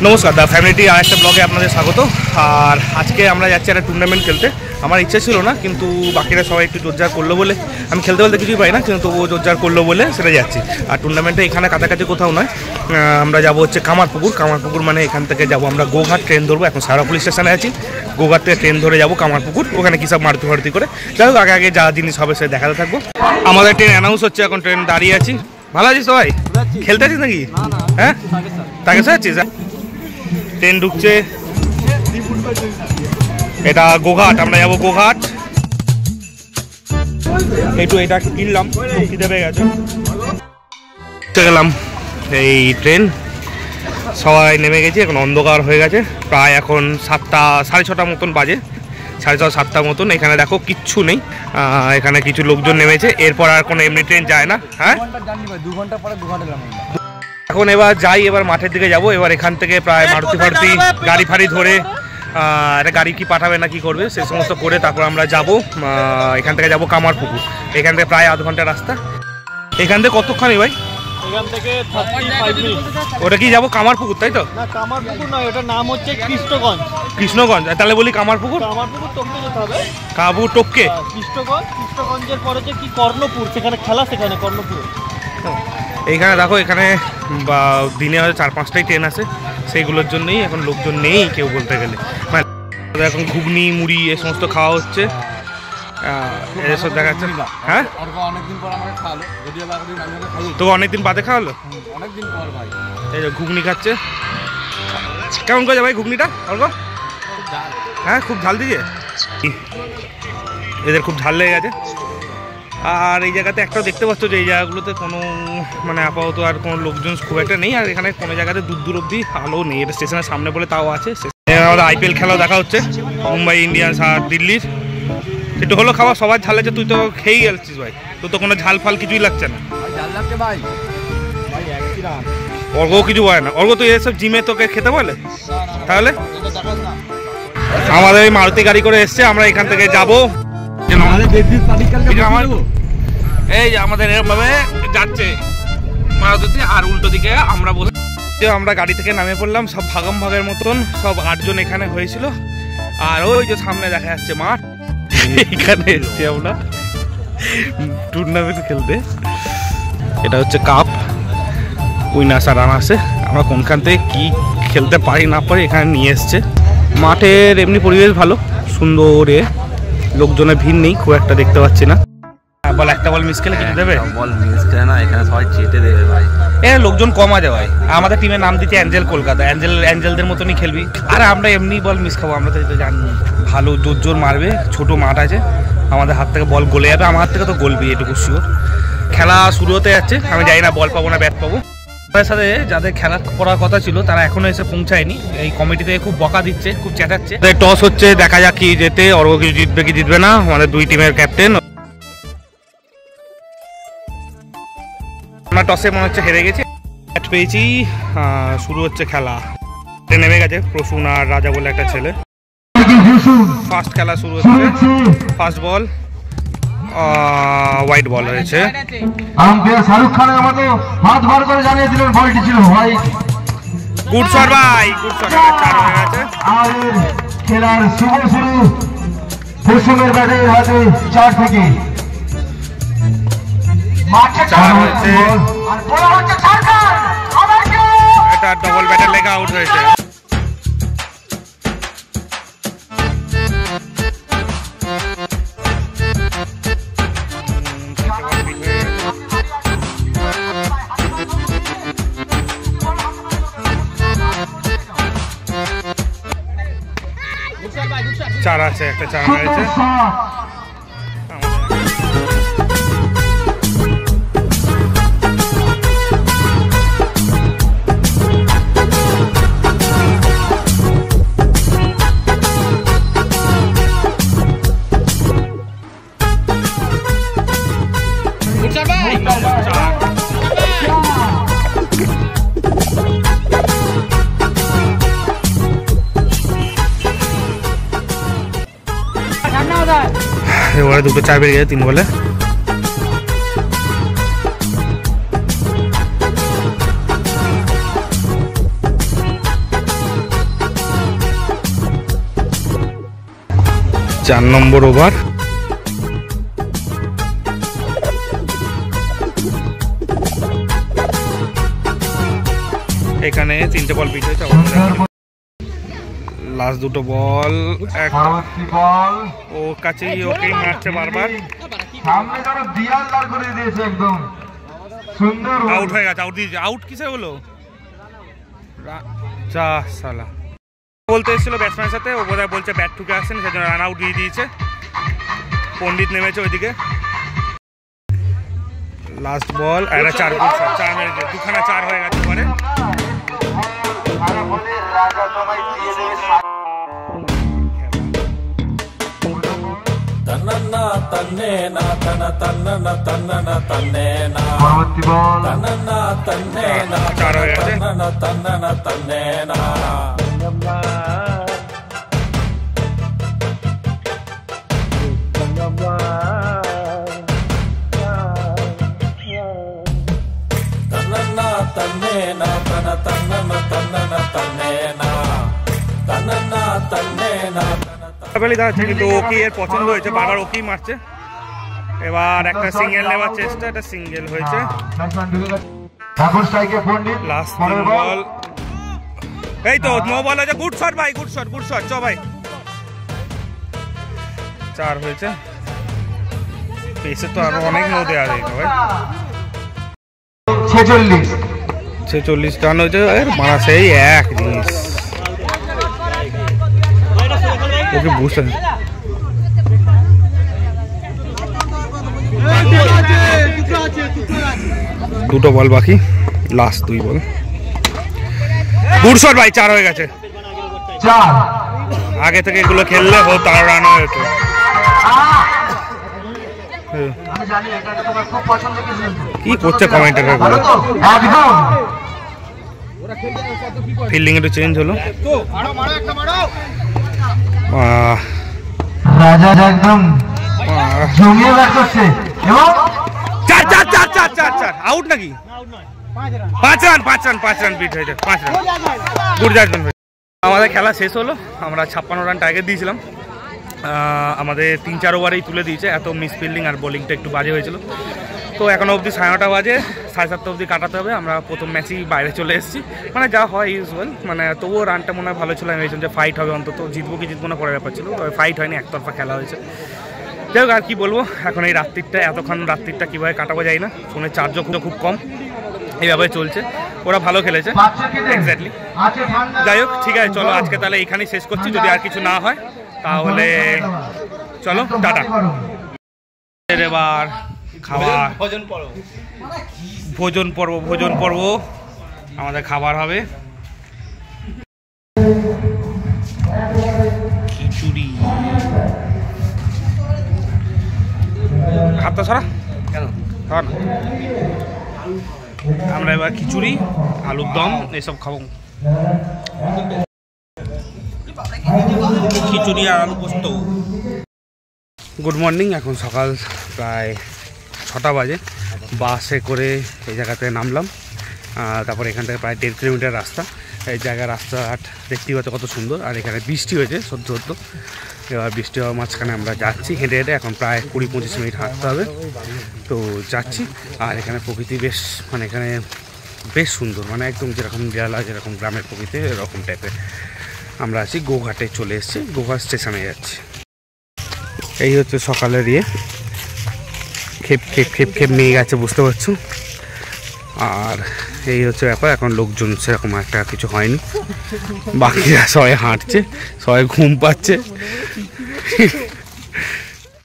নমস্কার, দা ফ্যামিলিটি আর একটা ব্লগে আপনাদের স্বাগত। আর আজকে আমরা যাচ্ছি একটা টুর্নামেন্ট খেলতে। আমার ইচ্ছা ছিল না, কিন্তু বাকিরা সবাই একটু জোরজার করলো বলে, আমি খেলতে বলতে কিছুই পাই না, কিন্তু তবুও জোরজার করলো বলে সেটা যাচ্ছি। আর টুর্নামেন্টে এখানে কাছাকাছি কোথাও নয়, আমরা যাবো হচ্ছে কামারপুকুর। কামারপুকুর মানে এখান থেকে যাবো আমরা গোঘাট, ট্রেন ধরবো। এখন সারা পুলিশ স্টেশনে আছি, গোঘাট থেকে ট্রেন ধরে যাবো কামারপুকুর। ওখানে কী সব মারুতি করে যাই হোক, আগে যা জিনিস হবে সে দেখাতে থাকবো। আমাদের ট্রেন অ্যানাউন্স হচ্ছে, এখন ট্রেন দাঁড়িয়ে আছি। ভালো আছিস সবাই? খেলতে আছিস নাকি? হ্যাঁ, তাকে আছিস? ট্রেন ঢুকছে, এটা গোঘাট, আমরা যাবো গোঘাট। একটু এটা কিনলাম, খিদে পেয়ে গেছে, গেলাম। এই ট্রেন সবাই নেমে গেছে, এখন অন্ধকার হয়ে গেছে, প্রায় এখন 7টা, 6:30 মতন বাজে, 6:30 7টা মতন। এখানে দেখো কিচ্ছু নেই, এখানে কিছু লোকজন নেমেছে। এরপর আর কোনো এমনি ট্রেন যায় না। হ্যাঁ, 2 ঘন্টা পরে এখন এবার যাই, এবার মাঠের দিকে যাব। এবার এখান থেকে প্রায় মারুতি গাড়ি ফাড়ি ধরে একটা গাড়ি কি পাঠাবে না কি করবে সে সমস্ত করে তারপর আমরা যাব। এখান থেকে যাব কামারপুকুর, এখান থেকে প্রায় আধ ঘন্টা রাস্তা। এখান থেকে কতক্ষণই ভাই? এখান থেকে 35 মিনিট। ওটা কি যাবো কামারপুকুর, তাই তো? না, কামারপুকুর নয়, ওটার নাম হচ্ছে কৃষ্ণগঞ্জ। কৃষ্ণগঞ্জ, তাহলে বলি কামারপুকুর। কামারপুকুর টপকে যেতে হবে, কামারপুকুর টপকে কৃষ্ণগঞ্জের পরে যে কি কর্ণপুর, সেখানে খেলা, সেখানে কর্ণপুর। এইখানে দেখো, এখানে দিনে হয়তো 4-5টাই ট্রেন আছে, সেইগুলোর জন্যই এখন লোকজন নেই কেউ বলতে গেলে। মানে এখন ঘুগনি মুড়ি এ সমস্ত খাওয়া হচ্ছে, এসব দেখাচ্ছে। হ্যাঁ, তো অনেকদিন বাদে খাওয়ালো, এই যে ঘুগনি খাচ্ছে। কেমন করে ভাই ঘুগনিটা অল্প? হ্যাঁ, খুব ঝাল দিয়েছে, এদের খুব ঝাল লেগে গেছে। আর এই জায়গাতে একটাও দেখতে পাচ্ছ যে এই জায়গাগুলোতে কোনো মানে আপাতত আর কোনো লোকজন খুব একটা নেই। আর এখানে কোনো জায়গাতে দূর অব্দি আলো নেই, এটা স্টেশনের সামনে বলে তাও আছে। আমাদের IPL খেলাও দেখা হচ্ছে, মুম্বাই ইন্ডিয়ান্স আর দিল্লির। একটু হলো খাওয়া, সবার ঝাল আছে, তুই তো খেয়েই গেছিস ভাই, তোর তো কোনো ঝাল ফাল কিছুই লাগছে না। অর্ঘও কিছু বলে না, অর্ঘ তুই এসব জিমে তোকে খেতে বলে? তাহলে আমাদের এই মারুতি গাড়ি করে এসছে, আমরা এখান থেকে যাবো। এই যে আমাদের এরকম ভাবে যাচ্ছে মারুতি, আর উল্টো দিকে আমরা বসে, আমরা গাড়ি থেকে নামে পড়লাম। সব ভাগম ভাগের মতন সব 8 জন এখানে হয়েছিল। আর ওই যে সামনে দেখা যাচ্ছে মাঠ, এখানে এসছি আমরা টুর্নামেন্ট খেলতে। এটা হচ্ছে কাপ, উইনার্স আর রানার্সে। আমরা কোনখান থেকে কি খেলতে পারি না পারি এখানে নিয়ে এসছে। মাঠের এমনি পরিবেশ ভালো, সুন্দর, লোকজনের ভিড় নেই খুব একটা, দেখতে পাচ্ছি না। বল, একটা বল মিস খেলে কিছু দেবে? বল মিস খেলে না, এখানে সবাই চেটে দেবে ভাই। লোকজন কম আছে ভাই। আমাদের টিমের নাম দিচ্ছে অ্যাঞ্জেল কলকাতা, অ্যাঞ্জেলদের মতনই খেলবি। আর আমরা এমনি বল মিস খাবো, আমরা তো জানি ভালো জোর মারবে, ছোট মাঠ আছে, আমাদের হাত থেকে বল গলে যাবে। আমার হাত থেকে তো গলবি, এটুকু শিওর। খেলা শুরু হতে যাচ্ছে, আমি জানি না বল পাবো না ব্যাট পাবো। তাদের সাথে যাদের খেলা করার কথা ছিল তারা এখনো এসে পৌঁছায়নি। এই কমিটি থেকে খুব বকা দিচ্ছে, খুব চেঁচাচ্ছে। টস হচ্ছে, দেখা যাক কি যেতে, অর্ঘ কিছু জিতবে কি জিতবে না। আমাদের দুই টিমের ক্যাপ্টেন। আমরা টসে মনে হচ্ছে হেরে গেছি, ব্যাট পেয়েছি। শুরু হচ্ছে খেলা, নেমে গেছে প্রসূন আর রাজা বলে একটা ছেলে। ফার্স্ট খেলা শুরু হচ্ছে, ফার্স্ট বল হোয়াইট বল হয়েছে। শাহরুখ খানের মতো হাত বার করে জানিয়ে দিলেন বলটি ছিল হোয়াইট। গুড শট ভাই, গুড শট, 4 হয়ে গেছে। আমাদের খেলার শুভ শুরু প্রসূনের ব্যাটের হাতে 4 থেকে এটা ডবল ব্যাটের লেগে আউট হয়েছে। চার আছে, একটা 4 হয়েছে। এবারে দুটো 4 বেরিয়ে গেছে 3 বলে। 4 নম্বর ওভার। এখানে 3টে বল পিট হয়েছে। লাস্ট 2টো বল ও কাছেই ওকেই মারছে বারবার। আউট হয়ে গেছে, আউট দিয়েছে। আউট কিসে হলো? যা সালা বলতে এসেছিল ব্যাটসম্যানের সাথে, ও বোধহয় বলছে ব্যাট ঠুকে আসছেন, সেজন্য রান আউট দিয়ে দিয়েছে। পণ্ডিত নেমেছে ওইদিকে। লাস্ট বল একটা 4 মেরেছে, 2খানা 4 হয়ে গেছে পরে। চার হয়ে গেছে। কিন্তু ওকে এর পছন্দ হয়েছে, বারবার ওকেই মারছে। এবার একটা সিঙ্গেল নেওয়ার চেষ্টা, একটা সিঙ্গেল হয়েছে। লাস্ট বল, এই তো নো বল হয়েছে। গুড শট ভাই, গুড শট, গুড শট। চ ভাই, 4 হয়েছে। পেসে তো আরো অনেক নো দেওয়া যায় ভাই। 46 রান হয়েছে। মারা সেই এক জিনিস, ওকে বুঝতে 2টো বল বাকি, লাস্ট 2 বল। গুড শট ভাই, 4 হয়ে গেছে। আগে থেকে এগুলো খেললে হতো, আর রান হতো। কি করছে কমেন্টেটার গুলো? ফিল্ডিং একটু চেঞ্জ হলো। রাজা একদম জমিয়ে ব্যাট করছে এবং 4 আউট নাকি? 5 রান বিট হয়েছে। 5 রান, গুড জাজমেন্ট। আমাদের খেলা শেষ হলো। আমরা 56 রান টার্গেট দিয়েছিলাম। আমাদের 3-4 ওভারেই তুলে দিয়েছে। এত মিস ফিল্ডিং আর বোলিংটা একটু বাজে হয়েছিল। তো এখনো অবধি 9:30 বাজে, 7:30 অবধি কাটাতে হবে। আমরা প্রথম ম্যাচেই বাইরে চলে এসেছি, মানে যা হয় ইউজুয়াল। মানে তবুও রানটা মনে হয় ভালো ছিল। আমি ভেবেছিলাম যে ফাইট হবে, অন্তত জিতবো কি জিতবো না পরের ব্যাপার ছিল। তবে ফাইট হয়নি, একতরফা খেলা হয়েছে। যাই হোক, আর কি বলবো। এখন এই এতক্ষণ রাত্রিটা কীভাবে কাটাবো যাই না। ফোনের চার্জও খুব কম, এইভাবে চলছে। ওরা ভালো খেলেছে, এক্স্যাক্টলি। যাই হোক, ঠিক আছে, চলো আজকে তাহলে এখানেই শেষ করছি। যদি আর কিছু না হয় তাহলে চলো টাটা। এবার খাবার, ভোজন পর্ব আমাদের খাবার হবে খিচুড়ি। হাতটা ছড়া কেন? আমরা এবার খিচুড়ি, আলুর দম এসব খাবো। খিচুড়ি আর আলু পোস্ত। Good morning. এখন সকাল প্রায় 6টা বাজে। বাসে করে এই জায়গাতে নামলাম। তারপর এখান থেকে প্রায় 1.5 কিলোমিটার রাস্তা। এই জায়গার রাস্তাঘাট দেখতেই পাচ্ছ কত সুন্দর। আর এখানে বৃষ্টি হয়েছে সদ্য। এবার বৃষ্টি হওয়ার মাঝখানে আমরা যাচ্ছি হেঁটে হেঁটে। এখন প্রায় 20-25 মিনিট হাঁটতে হবে। তো যাচ্ছি। আর এখানে প্রকৃতি বেশ, মানে এখানে বেশ সুন্দর, মানে একদম যেরকম জেলা, যেরকম গ্রামের প্রকৃতি এরকম টাইপের। আমরা আছি গোঘাটে, চলে এসেছি, গোঘাট স্টেশনে যাচ্ছি। এই হচ্ছে সকালের খেপ নিয়ে গেছে, বুঝতে পারছো। আর এই হচ্ছে ব্যাপার। এখন লোকজন সেরকম একটা কিছু হয়নি, বাকিরা সবাই হাঁটছে, সবাই ঘুম পাচ্ছে।